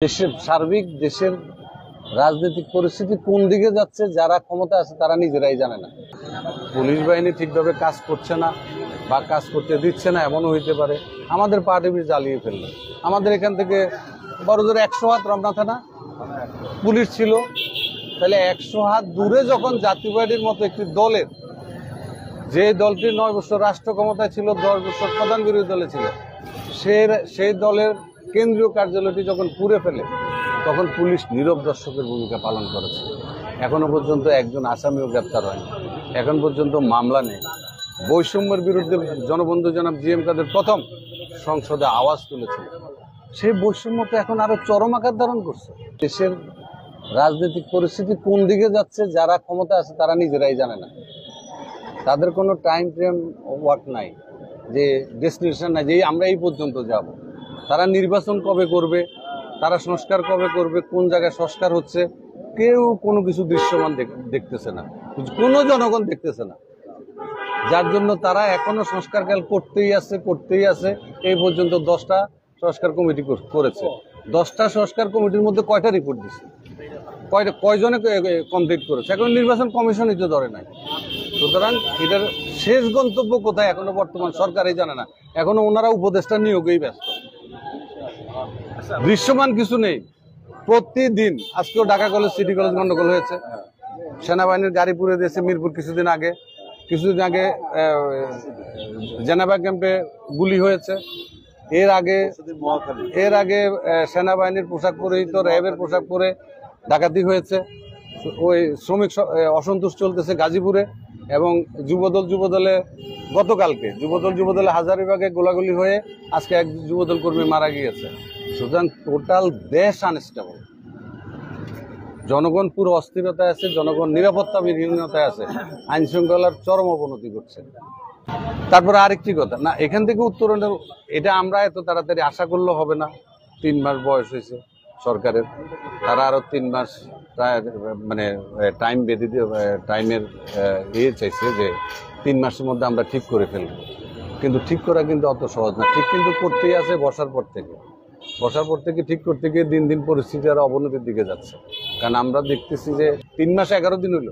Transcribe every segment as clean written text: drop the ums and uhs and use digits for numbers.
দেশের সার্বিক দেশের রাজনৈতিক পরিস্থিতি কোন দিকে যাচ্ছে যারা ক্ষমতা আছে তারা নিজেরাই জানে না। পুলিশ বাহিনী ঠিকভাবে কাজ করছে না বা কাজ করতে দিচ্ছে না এমনও হইতে পারে। আমাদের পার্টি জ্বালিয়ে ফেললো। আমাদের এখান থেকে বড় জোর 100 হাত রমনা থানা পুলিশ ছিল, তাহলে 100 হাত দূরে যখন জাতীয় পার্টির মতো একটি দলের, যে দলটির 9 বছর রাষ্ট্র ক্ষমতায় ছিল, 10 বছর প্রধান বিরোধী দলে ছিল, সেই দলের কেন্দ্রীয় কার্যালয়টি যখন পুড়ে ফেলে তখন পুলিশ নীরব দর্শকের ভূমিকা পালন করেছে। এখনো পর্যন্ত একজন আসামিও গ্রেপ্তার হয়নি, এখন পর্যন্ত মামলা নেই। বৈষম্যের বিরুদ্ধে জনবন্ধু জনাব জিএম কাদের প্রথম সংসদে আওয়াজ তুলেছিল, সেই বৈষম্য তো এখন আরো চরম আকার ধারণ করছে। দেশের রাজনৈতিক পরিস্থিতি কোন দিকে যাচ্ছে যারা ক্ষমতা আছে তারা নিজেরাই জানে না। তাদের কোনো টাইম ফ্রেম ওয়ার্ক নাই, যে ডেস্টিনেশন নাই যে আমরা এই পর্যন্ত যাব। তারা নির্বাচন কবে করবে, তারা সংস্কার কবে করবে, কোন জায়গায় সংস্কার হচ্ছে, কেউ কোনো কিছু দৃশ্যমান দেখতেছে না, কোনো জনগণ দেখতেছে না। যার জন্য তারা এখনো সংস্কার কাল করতেই আছে। এই পর্যন্ত 10টা সংস্কার কমিটি করেছে। 10টা সংস্কার কমিটির মধ্যে কয়টা রিপোর্ট দিচ্ছে, কয়জনে কমপ্লিট করেছে, এখন নির্বাচন কমিশনই তো ধরে নাই। সুতরাং এটার শেষ গন্তব্য কোথায় এখনো বর্তমান সরকারই জানে না। এখনো ওনারা উপদেষ্টা নিয়োগেই ব্যস্ত, দৃশ্যমান কিছু নেই। প্রতিদিন আজকেও ঢাকা কলেজ সিটি কলেজ গন্ডগোল হয়েছে, সেনাবাহিনীর গাড়ি পুড়ে দিয়েছে মিরপুর। কিছুদিন আগে জেনেভা ক্যাম্পে গুলি হয়েছে। এর আগে সেনাবাহিনীর পোশাক পরিহিত র্যাবের পোশাক পরে ডাকাতি হয়েছে। ওই শ্রমিক অসন্তোষ চলতেছে গাজীপুরে, এবং যুবদলে গতকালকে যুবদলে হাজারীবাগে গোলাগুলি হয়ে আজকে এক যুবদল কর্মী মারা গিয়েছে। সুতরাং টোটাল দেশ আনস্টেবল, জনগণ পুরো অস্থিরতায় আছে, জনগণ নিরাপত্তা বিহীনতায় আছে, আইন শৃঙ্খলার চরম অবনতি করছে। তারপরে আরেকটি কথা, না এখান থেকে উত্তরণের এটা আমরা এত তাড়াতাড়ি আশা করলেও হবে না। 3 মাস বয়স হয়েছে সরকারের, তারা আরো 3 মাস মানে টাইম বেঁধে দিয়ে টাইমের চাইছে যে 3 মাসের মধ্যে আমরা ঠিক করে ফেলব। কিন্তু ঠিক করা কিন্তু অত সহজ না। ঠিক কিন্তু করতেই আছে বসার পর থেকে ঠিক করতে গিয়ে দিন দিন পরিস্থিতি আরো অবনতির দিকে যাচ্ছে। কারণ আমরা দেখতেছি যে 3 মাস 11 দিন হইল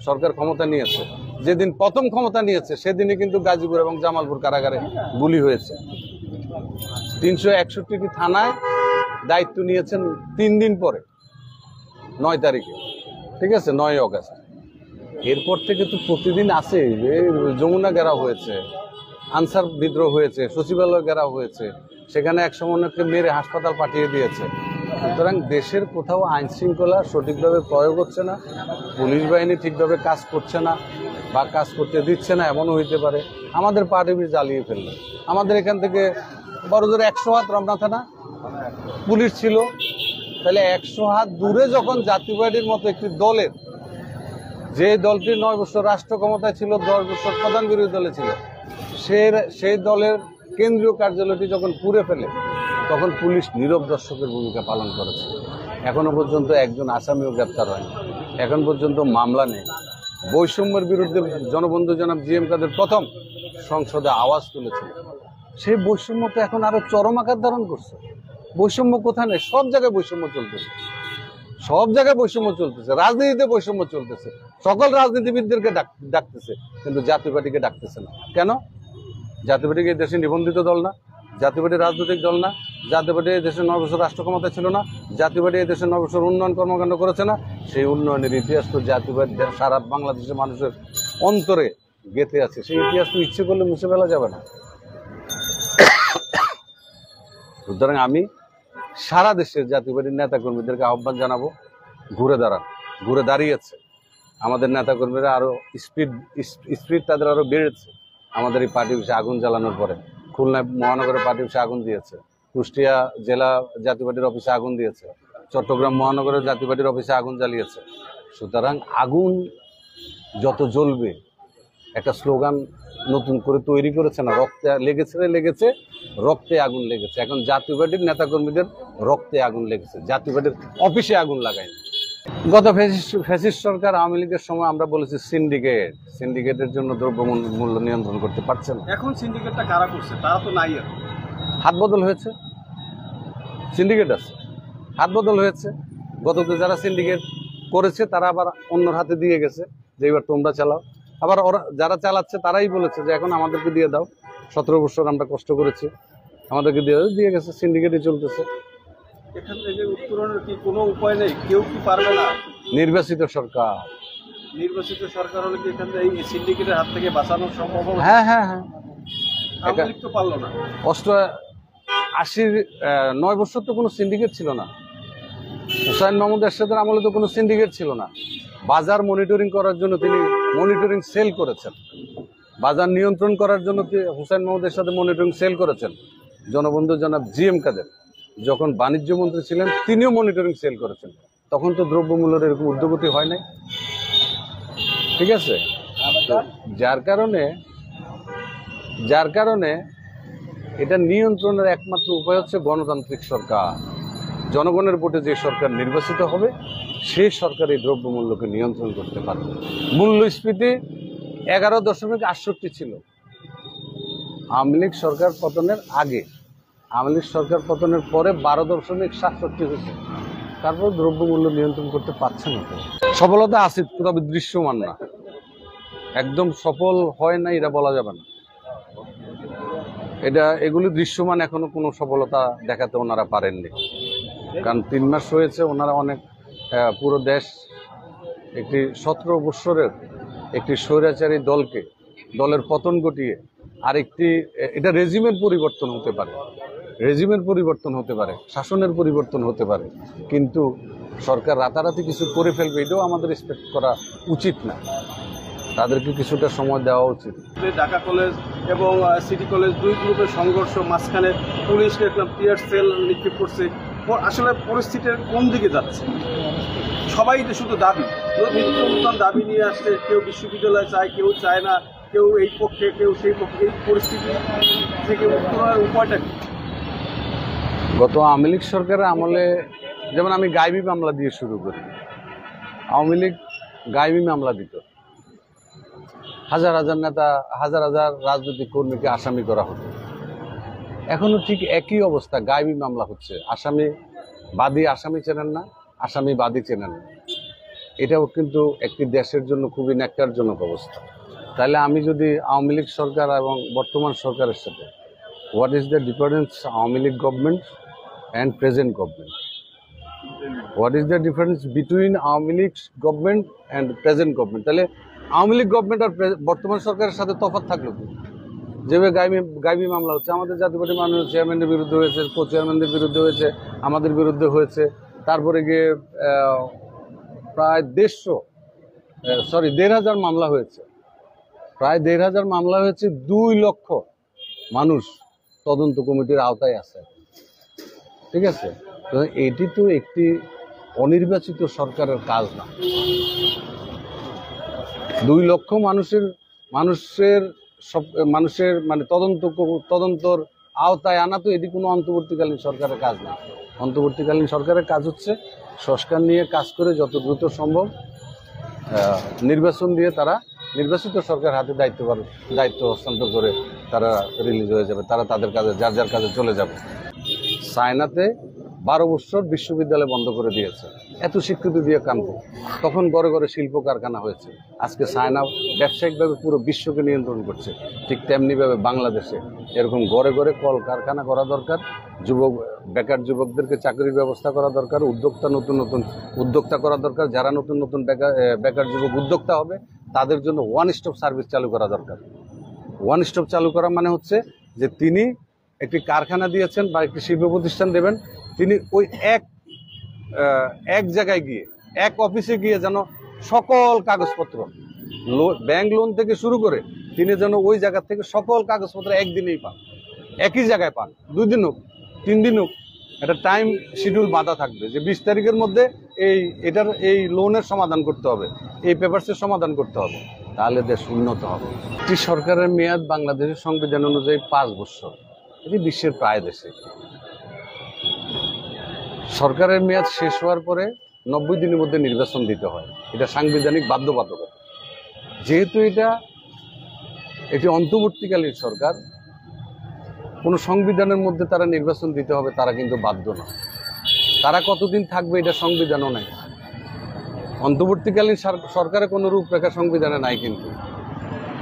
সরকার ক্ষমতা নিয়েছে। যেদিন প্রথম ক্ষমতা নিয়েছে সেদিনই কিন্তু গাজীপুর এবং জামালপুর কারাগারে গুলি হয়েছে। 361টি থানায় দায়িত্ব নিয়েছেন 3 দিন পরে, 9 তারিখে, ঠিক আছে, 9 অগাস্ট। এরপর থেকে তো প্রতিদিন আছে যে যমুনা ঘেরাও হয়েছে, আনসার বিদ্রোহ হয়েছে, সচিবালয় ঘেরাও হয়েছে, সেখানে এক সমন্বয়কে মেরে হাসপাতাল পাঠিয়ে দিয়েছে। সুতরাং দেশের কোথাও আইন শৃঙ্খলা সঠিকভাবে প্রয়োগ হচ্ছে না, পুলিশ বাহিনী ঠিকভাবে কাজ করছে না বা কাজ করতে দিচ্ছে না এমনও হইতে পারে। আমাদের পার্টি জ্বালিয়ে ফেললো। আমাদের এখান থেকে বড় জোর 100 হাত রমনা থানা পুলিশ ছিল, তাহলে 100 হাত দূরে যখন জাতীয় পার্টির মতো একটি দলের, যে দলটির 9 বছর রাষ্ট্র ক্ষমতায় ছিল, 10 বছর প্রধান বিরোধী দলে ছিল, সেই দলের কেন্দ্রীয় কার্যালয়টি যখন পুড়ে ফেলে তখন পুলিশ নীরব দর্শকের ভূমিকা পালন করেছে। এখনো পর্যন্ত একজন আসামিও গ্রেপ্তার হয়নি, এখন পর্যন্ত মামলা নেই। বৈষম্যের বিরুদ্ধে জনবন্ধু জনাব জিএম কাদের প্রথম সংসদে আওয়াজ তুলেছিল, সেই বৈষম্য তো এখন আরো চরম আকার ধারণ করছে। বৈষম্য কোথায় নেই, সব জায়গায় বৈষম্য চলতেছে, রাজনীতিতে বৈষম্য চলতেছে। সকল রাজনীতিবিদদেরকে ডাকতেছে, কিন্তু জাতীয় পার্টিকে ডাকতেছে না। কেন? জাতীয় পার্টি এই দেশে নিবন্ধিত দল না, জাতীয় পার্টি রাজনৈতিক দল না, জাতীয় পার্টি এই দেশের 9 বছর রাষ্ট্র ক্ষমতা ছিল না, জাতীয় পার্টি এই দেশের 9 বছর উন্নয়ন কর্মকাণ্ড করেছে না। সেই উন্নয়নের ইতিহাস তো জাতীয় পার্টি সারা বাংলাদেশের মানুষের অন্তরে গেঁথে আছে। সেই ইতিহাস তো ইচ্ছে করলে মুছে ফেলা যাবে না। সুতরাং আমি সারা দেশের জাতীয় পার্টির নেতাকর্মীদেরকে আহ্বান জানাবো, ঘুরে দাঁড়িয়েছে। আমাদের নেতাকর্মীরা আরো স্পিড তাদের আরো বেড়েছে। আমাদের এই পার্টি অফিসে আগুন জ্বালানোর পরে খুলনা মহানগরের পার্টি অফিসে আগুন দিয়েছে, কুষ্টিয়া জেলা জাতীয় পার্টির অফিসে আগুন দিয়েছে, চট্টগ্রাম মহানগরের জাতীয় পার্টির অফিসে আগুন জ্বালিয়েছে। সুতরাং আগুন যত জ্বলবে, একটা স্লোগান নতুন করে তৈরি করেছে না, রক্তে লেগেছে, রক্তে আগুন লেগেছে। এখন জাতীয় পার্টির নেতাকর্মীদের রক্তে আগুন লেগেছে, জাতীয় পার্টির অফিসে আগুন লাগায়নি। গত ফ্যাসিস্ট সরকার আওয়ামী লীগের সময় আমরা বলেছি সিন্ডিকেটের জন্য দ্রব্য মূল্য নিয়ন্ত্রণ করতে পারছে না। এখন সিন্ডিকেটটা কারা করছে? তারা তো নাই, হাত বদল হয়েছে, সিন্ডিকেট আছে। হাত বদল হয়েছে। গতকাল যারা সিন্ডিকেট করেছে তারা আবার অন্যর হাতে দিয়ে গেছে যে এবার তোমরা চালাও। আবার ওরা যারা চালাচ্ছে তারাই বলেছে যে এখন আমাদেরকে দিয়ে দাও, 17 বছর আমরা কষ্ট করেছি, আমাদেরকে দিয়ে গেছে, সিন্ডিকেটই চলতেছে। এখান থেকে উত্তরণের কি কোনো উপায় নেই? কেউ কি পারবে না? নির্বাচিত সরকার হলে কি এখান থেকে এই সিন্ডিকেটের হাত থেকে বাঁচানো সম্ভব হবে? হ্যাঁ হ্যাঁ হ্যাঁ, আওয়ামী লীগ তো পারলো না। 9 বছর তো কোনো সিন্ডিকেট ছিল না। হুসাইন মাহমুদ এরশাদের আমলে তো কোনো সিন্ডিকেট ছিল না। বাজার মনিটরিং করার জন্য তিনি মনিটরিং সেল করেছেন, বাজার নিয়ন্ত্রণ করার জন্য হুসাইন মাহমুদ এরশাদের মনিটরিং সেল করেছেন। জনবন্ধু জনাব জিএম কাদের যখন বাণিজ্য মন্ত্রী ছিলেন তিনিও মনিটরিং সেল করেছেন। তখন তো দ্রব্যমূল্যের এরকম ঊর্ধ্বগতি হয় নাই, ঠিক আছে? যার কারণে এটা নিয়ন্ত্রণের একমাত্র উপায় হচ্ছে গণতান্ত্রিক সরকার। জনগণের ভোটে যে সরকার নির্বাচিত হবে সেই সরকার এই দ্রব্যমূল্যকে নিয়ন্ত্রণ করতে পারবে। মূল্যস্ফীতি 11.68 ছিল আওয়ামী লীগ সরকার পতনের আগে। আওয়ামী লীগ সরকার পতনের পরে 12.67 হয়েছে। তারপর দ্রব্যমূল্য নিয়ন্ত্রণ করতে পারছে না। সফলতা আছে, তবে দৃশ্যমান না। একদম সফল হয় না এটা বলা যাবে না। এগুলি দৃশ্যমান, এখনো কোনো সফলতা দেখাতে ওনারা পারেননি। কারণ 3 মাস হয়েছে, ওনারা অনেক পুরো দেশ একটি 17 বৎসরের একটি স্বৈরাচারী দলের পতন ঘটিয়ে আরেকটি, এটা রেজিমের পরিবর্তন হতে পারে, শাসনের পরিবর্তন হতে পারে, কিন্তু সরকার রাতারাতি কিছু করে ফেলবে এটাও আমাদের এক্সপেক্ট করা উচিত না। তাদেরকে কিছুটা সময় দেওয়া উচিত। ঢাকা কলেজ এবং সিটি কলেজ 2 গ্রুপের সংঘর্ষ, মাঝখানে পুলিশ দেখলাম টিয়ার সেল নিক্ষেপ করছে। আসলে পরিস্থিতির কোন দিকে যাচ্ছে? সবাই শুধু দাবি, নতুন দাবি নিয়ে আসছে। কেউ বিশ্ববিদ্যালয় চায়, কেউ চায় না, কেউ এই পক্ষে, কেউ সেই পক্ষে। এই পরিস্থিতি থেকে উত্তরণের উপায়টা কি? গত আওয়ামী লীগ সরকারের আমলে, যেমন আমি গায়েবী মামলা দিয়ে শুরু করি, আওয়ামী লীগ গায়েবী মামলা দিত, হাজার হাজার নেতা, হাজার হাজার রাজনৈতিক কর্মীকে আসামি করা হতো। এখনো ঠিক একই অবস্থা, গায়েবী মামলা হচ্ছে। আসামি চেনেন না, আসামি বাদী চেনেন না। এটাও কিন্তু একটি দেশের জন্য খুবই ন্যাক্কারজনক অবস্থা। তাহলে আমি যদি আওয়ামী লীগ সরকার এবং বর্তমান সরকারের সাথে, what is the difference Awami League government and present government? What is the difference between Awami League government and present government? তাহলে আওয়ামী লীগ গভর্নমেন্ট আর বর্তমান সরকারের সাথে তফাৎ থাকলো কি? যেভাবে গায়েবী মামলা হচ্ছে, আমাদের জাতীয় পার্টির মাননীয় চেয়ারম্যানের বিরুদ্ধে হয়েছে, কো চেয়ারম্যানদের বিরুদ্ধে হয়েছে, আমাদের বিরুদ্ধে হয়েছে। তারপরে গিয়ে প্রায় 1,500 মামলা হয়েছে, প্রায় 1,500 মামলা হয়েছে। 2 লক্ষ মানুষ তদন্ত কমিটির আওতায় আছে, ঠিক আছে? তো এটি তো একটি অনির্বাচিত সরকারের কাজ না। 2 লক্ষ মানুষের মানে তদন্তর আওতায় আনা, তো এটি কোনো অন্তর্বর্তীকালীন সরকারের কাজ না। অন্তর্বর্তীকালীন সরকারের কাজ হচ্ছে সংস্কার নিয়ে কাজ করে যত দ্রুত সম্ভব নির্বাচন দিয়ে তারা নির্বাচিত সরকার হাতে দায়িত্ব হস্তান্তর করে তারা রিলিজ হয়ে যাবে, তারা তাদের কাজে, যার কাজে চলে যাবে। চায়নাতে 12 বছর বিশ্ববিদ্যালয় বন্ধ করে দিয়েছে, এত স্বীকৃতি দিয়ে কানপুর। তখন ঘরে ঘরে শিল্প কারখানা হয়েছে। আজকে চায়না ব্যবসায়িকভাবে পুরো বিশ্বকে নিয়ন্ত্রণ করছে। ঠিক তেমনিভাবে বাংলাদেশে এরকম ঘরে ঘরে কল কারখানা করা দরকার, বেকার যুবকদেরকে চাকরির ব্যবস্থা করা দরকার, নতুন নতুন উদ্যোক্তা করা দরকার। যারা নতুন নতুন বেকার যুবক উদ্যোক্তা হবে তাদের জন্য ওয়ান স্টপ সার্ভিস চালু করা দরকার। ওয়ান স্টপ চালু করা মানে হচ্ছে যে তিনি একটি কারখানা দিয়েছেন বা একটি শিল্প প্রতিষ্ঠান দেবেন, তিনি ওই এক জায়গায় গিয়ে, এক অফিসে গিয়ে যেন সকল কাগজপত্র, ব্যাংক লোন থেকে শুরু করে, তিনি যেন ওই জায়গা থেকে সকল কাগজপত্র একদিনেই পান, একই জায়গায় পান। 2 দিন হোক, 3 দিন হোক, একটা টাইম শিডিউল বাঁধা থাকবে যে 20 তারিখের মধ্যে এই লোনের সমাধান করতে হবে, এই পেপারসের সমাধান করতে হবে, তাহলে দেশ উন্নত হবে। একটি সরকারের মেয়াদ বাংলাদেশের সংবিধান অনুযায়ী 5 বছর। এটি বিশ্বের প্রায় দেশে। সরকারের মেয়াদ শেষ হওয়ার পরে 90 দিনের মধ্যে নির্বাচন দিতে হয়, এটা সাংবিধানিক বাধ্যবাধকতা। যেহেতু এটা একটি অন্তর্বর্তীকালীন সরকার, কোনো সংবিধানের মধ্যে তারা নির্বাচন দিতে হবে তারা কিন্তু বাধ্য না। তারা কতদিন থাকবে এটা সংবিধানও নাই, অন্তর্বর্তীকালীন সরকারের কোনো রূপরেখা সংবিধানে নাই কিন্তু।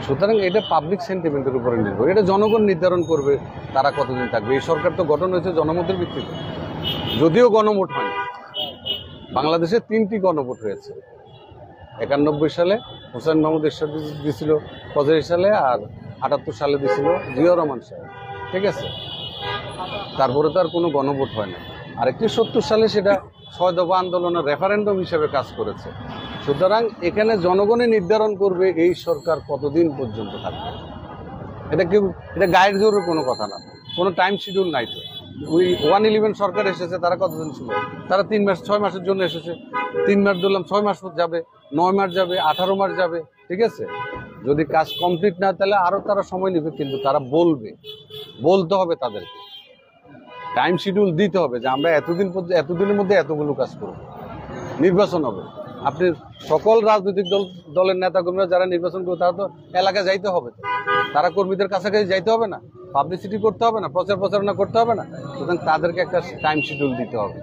সুতরাং এটা পাবলিক সেন্টিমেন্টের উপরে নির্ভর, এটা জনগণ নির্ধারণ করবে তারা কতদিন থাকবে। এই সরকার তো গঠন হয়েছে জনমতের ভিত্তিতে, যদিও গণভোট হয়নি। বাংলাদেশে 3টি গণভোট হয়েছে, 91 সালে হোসেন মাহমুদ এরশাদ দিছিল, 85 সালে আর 78 সালে দিছিল জিয়াউর রহমান সাহেব, ঠিক আছে। তারপরে তো আর কোনো গণভোট হয় না। আরেকটি 70 সালে সেটা 6 দফা আন্দোলনের রেফারেন্ডাম হিসেবে কাজ করেছে। সুতরাং এখানে জনগণই নির্ধারণ করবে এই সরকার কতদিন পর্যন্ত থাকবে। এটা গায়ের জোরের কোনো কথা না, কোনো টাইম শিডিউল নাই তো। ওই 111 সরকার এসেছে, তারা কতদিন ছিল? তারা 3 মাস 6 মাসের জন্য এসেছে। 3 মাস ধরলাম, 6 মাস যাবে, 9 মাস যাবে, 18 মাস যাবে, ঠিক আছে। যদি কাজ কমপ্লিট না তাহলে আরো তারা সময় নেবে, কিন্তু তারা বলতে হবে তাদেরকে, টাইম শিডিউল দিতে হবে যে আমরা এতদিনের মধ্যে এতগুলো কাজ করব। নির্বাচন হবে, আপনি সকল রাজনৈতিক দলের নেতাকর্মীরা যারা নির্বাচন করবে তারা তো এলাকায় যাইতে হবে, তারা কর্মীদের কাছাকাছি যাইতে হবে না, পাবলিসিটি করতে হবে না, প্রচার প্রচারণা করতে হবে না। সুতরাং তাদেরকে একটা টাইম শিডিউল দিতে হবে।